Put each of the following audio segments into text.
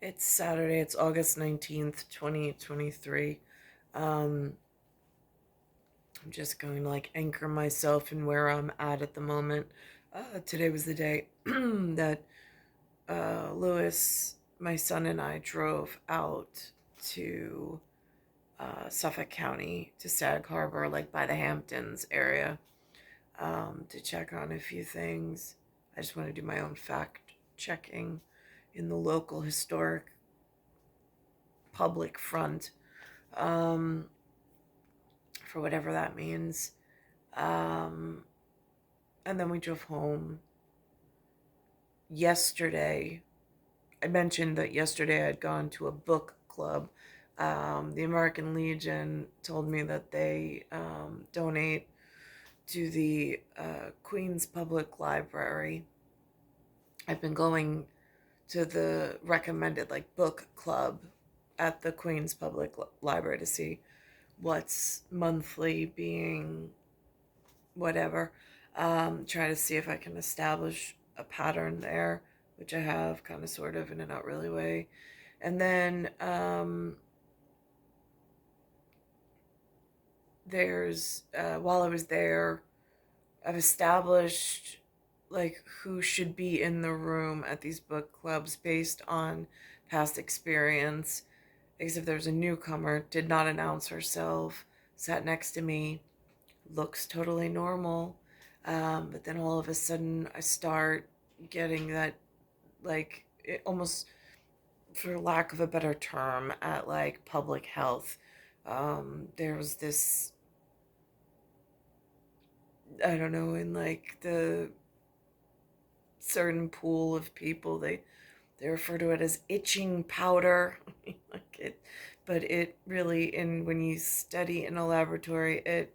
It's Saturday, it's August 19th, 2023. Um, I'm just going to anchor myself in where I'm at the moment. Today was the day that Lewis, my son, and I drove out to Suffolk County to Sag Harbor, by the Hamptons area, to check on a few things. I just want to do my own fact checking in the local historic public front, um, for whatever that means. Um, and then we drove home. Yesterday, I mentioned that yesterday I'd gone to a book club. The American Legion told me that they donate to the Queens Public Library. I've been going to the recommended book club at the Queens Public Library to see what's monthly being whatever. Try to see if I can establish a pattern there, which I have kind of sort of in a not really way. And then while I was there, I've established who should be in the room at these book clubs based on past experience. Except there's a newcomer, did not announce herself, sat next to me, looks totally normal. But then all of a sudden I start getting that, it almost, for lack of a better term, at public health. There was this, I don't know, in the certain pool of people, they refer to it as itching powder. But it really, when you study in a laboratory, it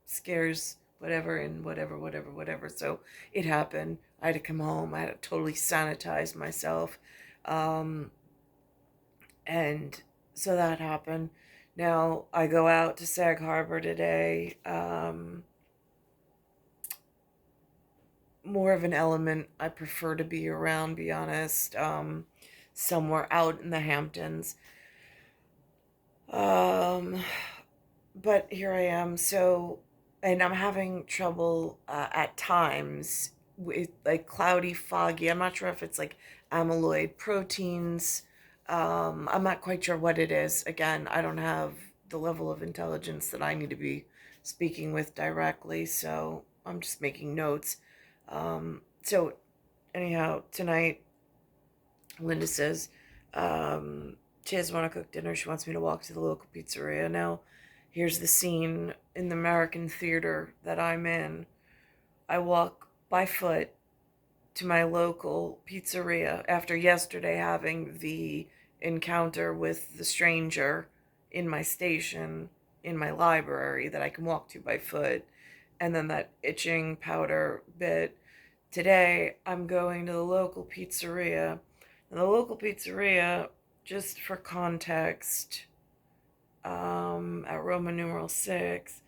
scares whatever and whatever. So it happened. I had to come home. I had to totally sanitize myself. And so that happened. Now I go out to Sag Harbor today. More of an element I prefer to be around, be honest. Somewhere out in the Hamptons. But here I am. So, and I'm having trouble at times with cloudy, foggy. I'm not sure if it's amyloid proteins. I'm not quite sure what it is. Again, I don't have the level of intelligence that I need to be speaking with directly, so I'm just making notes. So anyhow, tonight, Linda says she doesn't want to cook dinner. She wants me to walk to the local pizzeria. Now, here's the scene in the American theater that I'm in. I walk by foot to my local pizzeria after yesterday having the encounter with the stranger in my station in my library that I can walk to by foot, and then that itching powder bit. Today, I'm going to the local pizzeria. And the local pizzeria, just for context, at Roman numeral 6,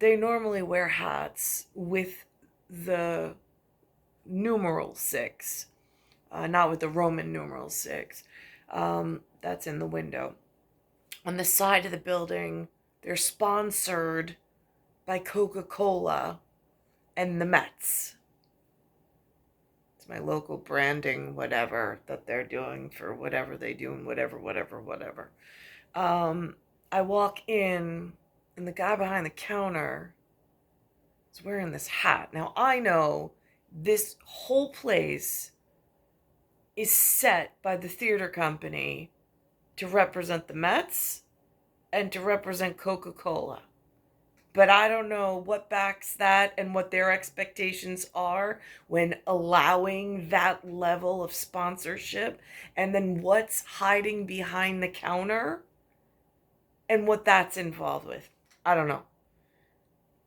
they normally wear hats with the numeral 6, not with the Roman numeral 6. That's in the window. On the side of the building, they're sponsored by Coca-Cola and the Mets. It's my local branding, whatever, that they're doing for whatever they do and whatever. I walk in, and the guy behind the counter is wearing this hat. Now, I know this whole place is set by the theater company to represent the Mets and to represent Coca-Cola. But I don't know what backs that and what their expectations are when allowing that level of sponsorship, and then what's hiding behind the counter and what that's involved with. I don't know.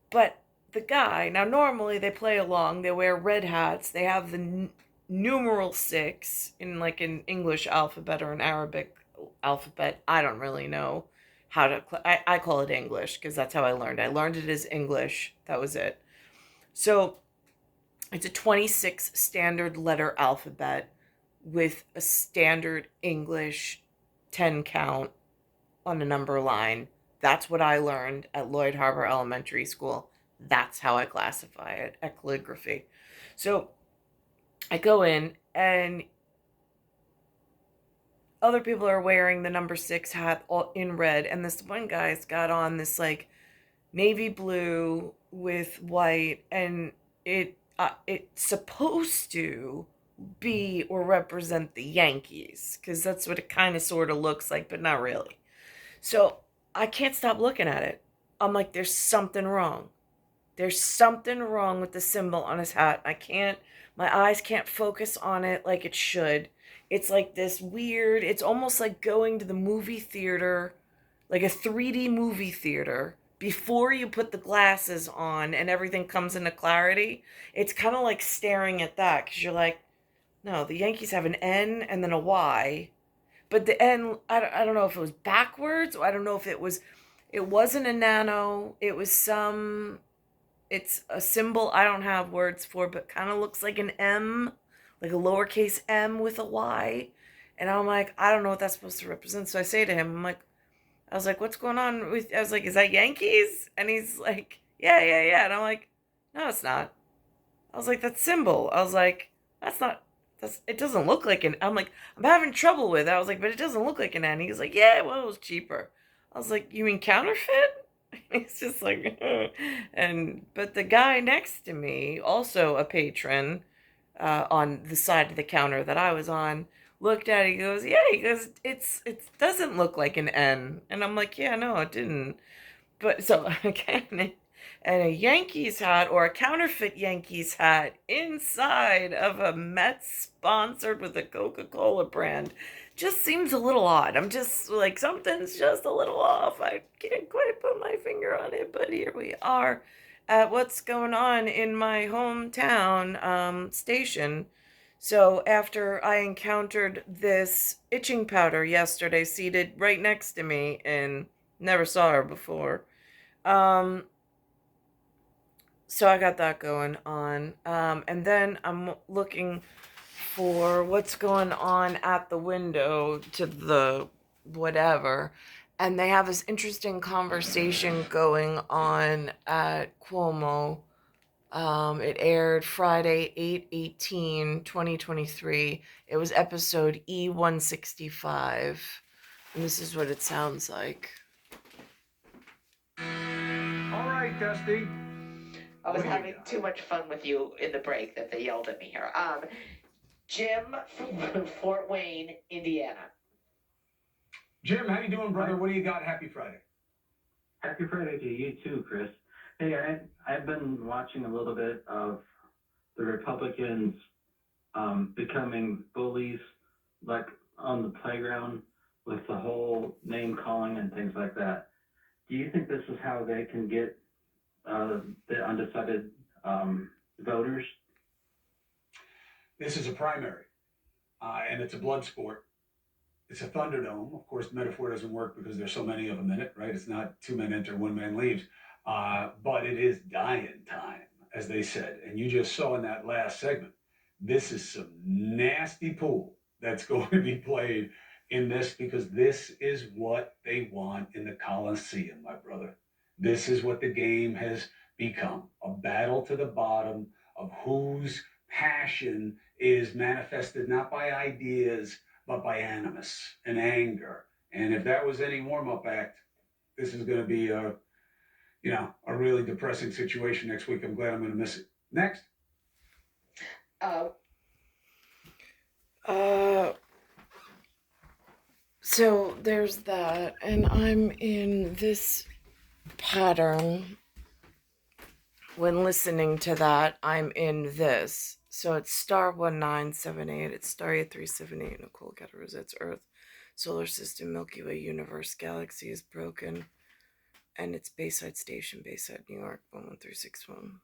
But the guy, now normally they play along, they wear red hats, they have the numeral 6 in an English alphabet or an Arabic alphabet. I don't really know how to, I call it English because that's how I learned. I learned it as English. That was it. So it's a 26 standard letter alphabet with a standard English 10 count on a number line. That's what I learned at Lloyd Harbor Elementary School. That's how I classify it at calligraphy. So I go in, and other people are wearing the number 6 hat all in red, and this one guy's got on this like navy blue with white, and it's supposed to be or represent the Yankees, because that's what it kind of sort of looks like, but not really. So I can't stop looking at it. I'm like, there's something wrong. There's something wrong with the symbol on his hat. My eyes can't focus on it like it should. It's like this weird, it's almost like going to the movie theater, like a 3D movie theater, before you put the glasses on and everything comes into clarity. It's kind of like staring at that, because you're like, no, the Yankees have an N and then a Y. But the N, I don't know if it was backwards, or I don't know if it wasn't a nano. It was it's a symbol I don't have words for, but kind of looks like an M, like a lowercase m with a Y. And I'm like, I don't know what that's supposed to represent. So I say to him, I was like, what's going on with, I was like, is that Yankees? And he's like, yeah, yeah, yeah. And I'm like, no, it's not. I was like, that symbol. I was like, that's not, it doesn't look like an, I'm like, I'm having trouble with it. I was like, but it doesn't look like an N. He's like, yeah, well, it was cheaper. I was like, you mean counterfeit? He's just like, but the guy next to me, also a patron, on the side of the counter that I was on, looked at it. He goes, yeah, he goes, it doesn't look like an N. And I'm like, yeah, no, it didn't. But so again, and a Yankees hat, or a counterfeit Yankees hat, inside of a Mets sponsored with a Coca-Cola brand, just seems a little odd. I'm just like, something's just a little off. I can't quite put my finger on it, but here we are at what's going on in my hometown station. So after I encountered this itching powder yesterday, seated right next to me, and never saw her before. Um, so I got that going on. And then I'm looking for what's going on at the window to the whatever. And they have this interesting conversation going on at CUOMO. It aired Friday, 8/18/2023. It was episode E165. And this is what it sounds like. All right, Dusty. I was having too much fun with you in the break that they yelled at me here. Jim from Fort Wayne, Indiana. Jim, how you doing, brother? What do you got? Happy Friday. Happy Friday to you too, Chris. Hey, I've been watching a little bit of the Republicans becoming bullies, like on the playground with the whole name calling and things like that. Do you think this is how they can get the undecided voters? This is a primary, and it's a blood sport. It's a Thunderdome. Of course, the metaphor doesn't work because there's so many of them in it, right? It's not two men enter, one man leaves. But it is dying time, as they said. And you just saw in that last segment, this is some nasty pool that's going to be played in this, because this is what they want in the Coliseum, my brother. This is what the game has become, a battle to the bottom of whose passion is manifested not by ideas, but by animus and anger. And if that was any warm-up act, this is going to be a really depressing situation next week. I'm glad I'm going to miss it. Next. Uh, So there's that, and I'm in this pattern. When listening to that, I'm in this. So it's star 1978, it's star 8378, Nicole, Cattaruzza, it's Earth, Solar System, Milky Way, Universe, Galaxy is broken, and it's Bayside Station, Bayside, New York, 11361.